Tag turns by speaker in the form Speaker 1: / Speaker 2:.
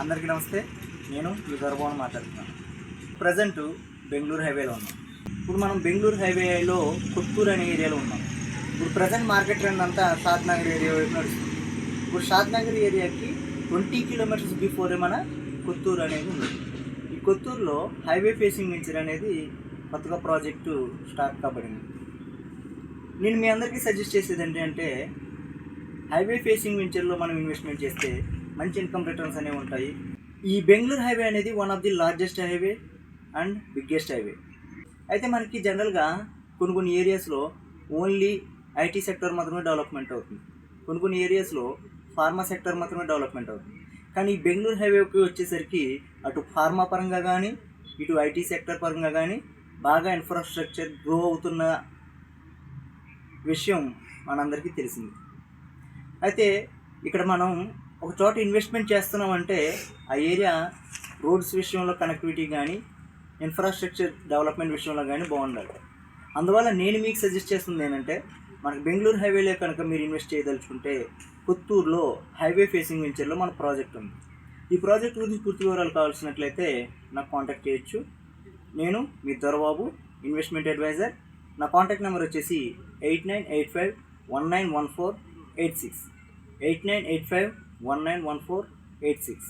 Speaker 1: అందరికీ నమస్తే. నేను మీ గర్భవన్ మాట్లాడుతున్నాను. ప్రజెంట్ బెంగళూరు హైవేలో ఉన్నాం. ఇప్పుడు మనం బెంగళూరు హైవేలో కొత్తూరు అనే ఏరియాలో ఉన్నాం. ఇప్పుడు ప్రజెంట్ మార్కెట్ ట్రెండ్ అంతా షాద్ నగర్ ఏరియా వైపు నడుస్తుంది. ఇప్పుడు షాద్ నగర్ ఏరియాకి 20 కిలోమీటర్స్ బిఫోరే మన కొత్తూరు అనేది ఉంది. ఈ కొత్తూరులో హైవే ఫేసింగ్ వెంచర్ అనేది కొత్తగా ప్రాజెక్టు స్టార్ట్ కాబడింది. నేను మీ అందరికీ సజెస్ట్ చేసేది ఏంటంటే హైవే ఫేసింగ్ వెంచర్లో మనం ఇన్వెస్ట్మెంట్ చేస్తే మంచి ఇన్కమ్ రిటర్న్స్ అనేవి ఉంటాయి. ఈ బెంగళూరు హైవే అనేది one of the largest highway and biggest highway. అయితే మనకి జనరల్గా కొన్ని ఏరియాస్లో ఓన్లీ ఐటీ సెక్టర్ మాత్రమే డెవలప్మెంట్ అవుతుంది, కొన్ని ఏరియాస్లో ఫార్మా సెక్టర్ మాత్రమే డెవలప్మెంట్ అవుతుంది. కానీ ఈ బెంగళూరు హైవేకి వచ్చేసరికి అటు ఫార్మా పరంగా కానీ ఇటు ఐటీ సెక్టర్ పరంగా కానీ బాగా ఇన్ఫ్రాస్ట్రక్చర్ గ్రో అవుతున్న విషయం మనందరికీ తెలిసింది. అయితే ఇక్కడ మనం ఒక చోట ఇన్వెస్ట్మెంట్ చేస్తున్నామంటే ఆ ఏరియా రోడ్స్ విషయంలో కనెక్టివిటీ కానీ ఇన్ఫ్రాస్ట్రక్చర్ డెవలప్మెంట్ విషయంలో కానీ బాగుండాలి. అందువల్ల నేను మీకు సజెస్ట్ చేస్తుంది ఏంటంటే మనకు బెంగళూరు హైవేలో కనుక మీరు ఇన్వెస్ట్ చేయదలుచుకుంటే కొత్తూరులో హైవే ఫేసింగ్ వెంచర్లో మన ప్రాజెక్ట్ ఉంది. ఈ ప్రాజెక్ట్ గురించి పూర్తి వివరాలు కావాల్సినట్లయితే నాకు కాంటాక్ట్ చేయొచ్చు. నేను మీ దొరబాబు, ఇన్వెస్ట్మెంట్ అడ్వైజర్. నా కాంటాక్ట్ నెంబర్ వచ్చేసి 8985191486 8985191486.